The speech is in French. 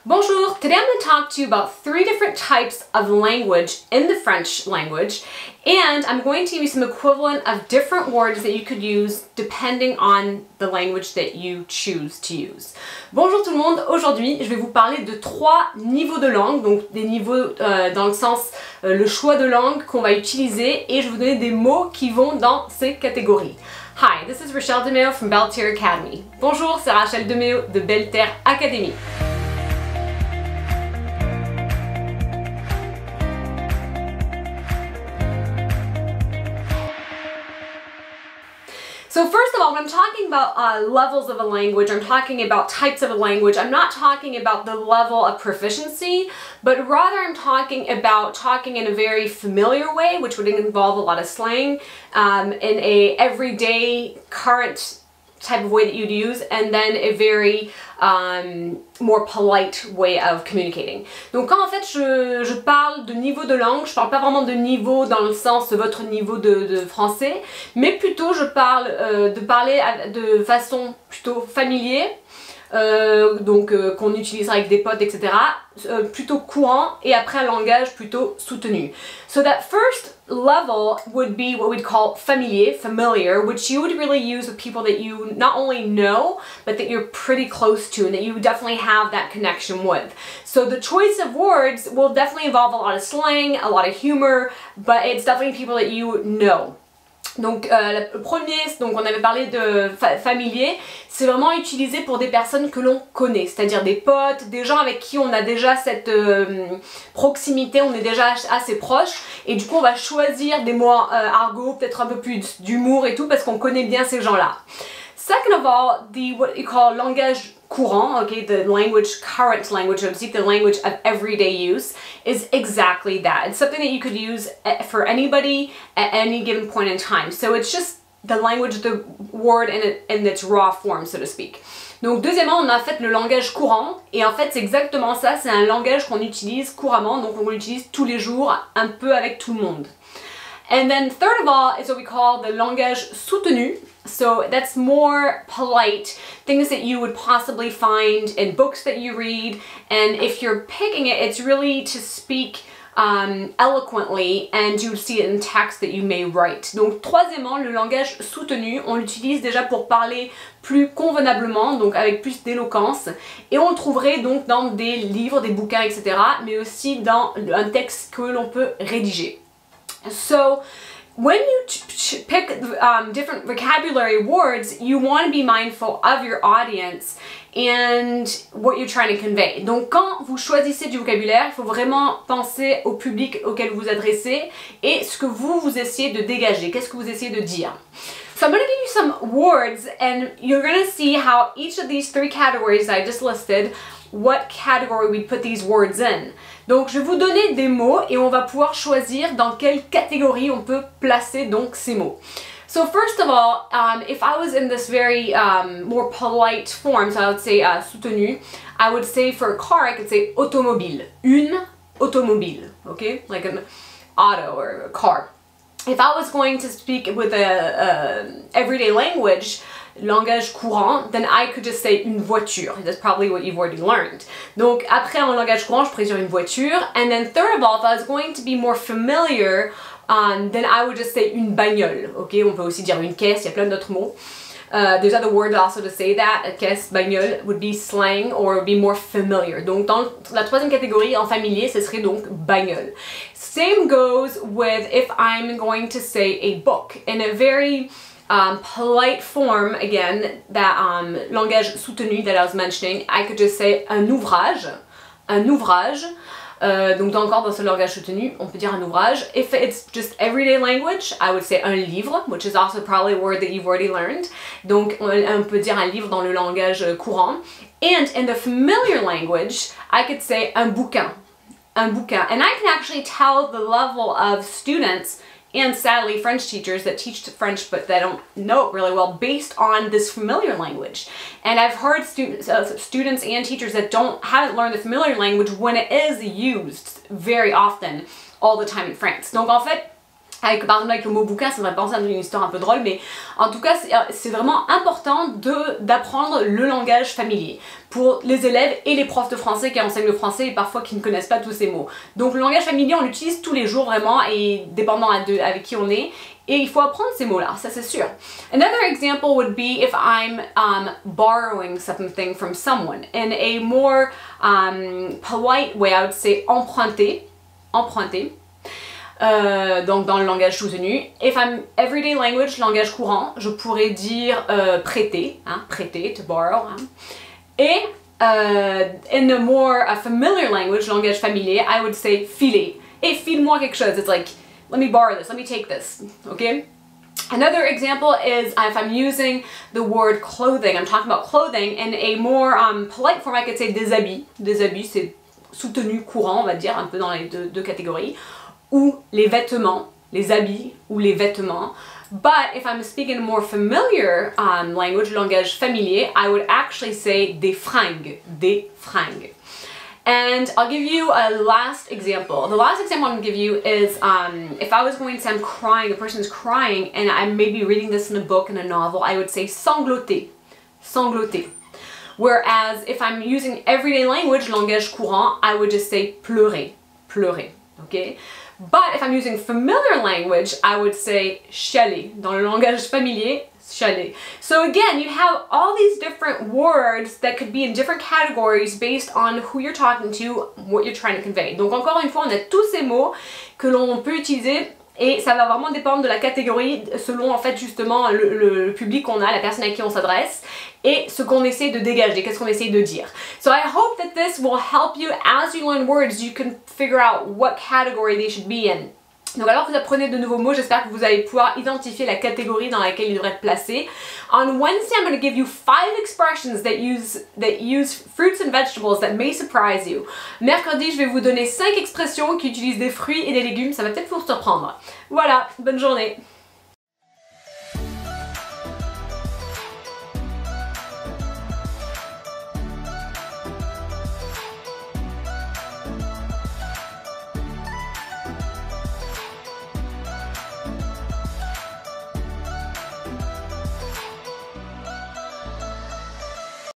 Bonjour, today I'm going to talk to you about 3 different types of language in the French language, and I'm going to give you some equivalent of different words that you could use depending on the language that you choose to use. Bonjour tout le monde, aujourd'hui je vais vous parler de 3 niveaux de langue, donc des niveaux dans le sens le choix de langue qu'on va utiliser, et je vais vous donner des mots qui vont dans ces catégories. Hi, this is Rachel DeMeo from Belterre Academy. Bonjour, c'est Rachel DeMeo de Belterre Academy. So first of all, when I'm talking about levels of a language, I'm talking about types of a language, I'm not talking about the level of proficiency, but rather I'm talking about talking in a very familiar way, which would involve a lot of slang, in a everyday, current type of way that you'd use, and then a very more polite way of communicating. Donc quand en fait je parle de niveau de langue, je parle pas vraiment de niveau dans le sens de votre niveau de français, mais plutôt je parle de parler de façon plutôt familier, donc qu'on utilisera avec des potes, etc. Plutôt courant, et après un langage plutôt soutenu. So that first level would be what we'd call familiar, which you would really use with people that you not only know, but that you're pretty close to and that you definitely have that connection with. So the choice of words will definitely involve a lot of slang, a lot of humor, but it's definitely people that you know. Donc le premier, donc on avait parlé de familier, c'est vraiment utilisé pour des personnes que l'on connaît, c'est-à-dire des potes, des gens avec qui on a déjà cette proximité, on est déjà assez proches, et du coup on va choisir des mots argot, peut-être un peu plus d'humour et tout, parce qu'on connaît bien ces gens-là. Second of all, what you call langage courant, okay, the current language, so to speak, the language of everyday use, is exactly that. It's something that you could use for anybody at any given point in time. So it's just the language, the word in its raw form, so to speak. Donc deuxièmement, on a en fait le langage courant, et en fait c'est exactement ça, c'est un langage qu'on utilise couramment, donc on l'utilise tous les jours, un peu avec tout le monde. And then third of all is what we call the langage soutenu. So that's more polite, things that you would possibly find in books that you read, and if you're picking it, it's really to speak eloquently, and you see it in text that you may write. Donc troisièmement, le langage soutenu, on l'utilise déjà pour parler plus convenablement, donc avec plus d'éloquence, et on le trouverait donc dans des livres, des bouquins, etc., mais aussi dans un texte que l'on peut rédiger. So when you pick different vocabulary words, you want to be mindful of your audience and what you're trying to convey. Donc quand vous choisissez du vocabulaire, il faut vraiment penser au public auquel vous vous adressez et ce que vous essayez de dégager, qu'est-ce que vous essayez de dire. So I'm going to give you some words, and you're going to see how each of these 3 categories I just listed, what category we put these words in. Donc je vais vous donner des mots et on va pouvoir choisir dans quelle catégorie on peut placer donc ces mots. So first of all, if I was in this very more polite form, so I would say soutenu, I would say for a car I could say automobile, une automobile, okay, like an auto or a car. If I was going to speak with a everyday language, langage courant, then I could just say une voiture. That's probably what you've already learned. Donc après en langage courant, je pourrais dire une voiture. And then third of all, if I was going to be more familiar, then I would just say une bagnole. Okay, on peut aussi dire une caisse, il y a plein d'autres mots. There's other words also to say that. Caisse, bagnole would be slang or would be more familiar. Donc dans la troisième catégorie, en familier, ce serait donc bagnole. Same goes with if I'm going to say a book. In a very polite form, again, that langage soutenu that I was mentioning, I could just say un ouvrage. Donc encore dans ce langage soutenu, on peut dire un ouvrage. If it's just everyday language, I would say un livre, which is also probably a word that you've already learned. Donc on peut dire un livre dans le langage courant. And in the familiar language, I could say un bouquin. And I can actually tell the level of students and sadly French teachers that teach French but they don't know it really well based on this familiar language. And I've heard students and teachers that haven't learned the familiar language when it is used very often all the time in France. Donc en fait, Avec, par exemple avec le mot bouquin, ça me fait penser à une histoire un peu drôle, mais en tout cas c'est vraiment important d'apprendre le langage familier pour les élèves et les profs de français qui enseignent le français et parfois qui ne connaissent pas tous ces mots. Donc le langage familier on l'utilise tous les jours vraiment et dépendant avec qui on est, et il faut apprendre ces mots là, ça c'est sûr. Another example would be if I'm borrowing something from someone. In a more polite way I would say emprunter, emprunter. Donc dans le langage soutenu. If I'm everyday language, langage courant, je pourrais dire prêter, hein, prêter, to borrow. Hein. Et in a more familiar language, langage familier, I would say filer. Et file-moi quelque chose. It's like, let me borrow this, let me take this, okay? Another example is if I'm using the word clothing, I'm talking about clothing in a more polite form, I could say des habits. Des habits, c'est soutenu courant, on va dire, un peu dans les deux catégories. Ou les vêtements, les habits ou les vêtements. But if I'm speaking a more familiar language, langage familier, I would actually say des fringues, des fringues. And I'll give you a last example. The last example I'm going to give you is if I was going to say I'm crying, a person's crying, and I may be reading this in a book, in a novel, I would say sangloter, sangloter. Whereas if I'm using everyday language, langage courant, I would just say pleurer, pleurer, okay? But if I'm using familiar language, I would say chialer. Dans le langage familier, chialer. So again, you have all these different words that could be in different categories based on who you're talking to, what you're trying to convey. Donc encore une fois, on a tous ces mots que l'on peut utiliser et ça va vraiment dépendre de la catégorie selon en fait justement le public qu'on a, la personne à qui on s'adresse et ce qu'on essaie de dégager, qu'est-ce qu'on essaie de dire. So I hope that this will help you as you learn words, you can figure out what category they should be in. Donc alors que vous apprenez de nouveaux mots, j'espère que vous allez pouvoir identifier la catégorie dans laquelle ils devraient être placés. On Wednesday, I'm going to give you 5 expressions that use fruits and vegetables that may surprise you. Mercredi, je vais vous donner 5 expressions qui utilisent des fruits et des légumes, ça va peut-être vous surprendre. Voilà, bonne journée.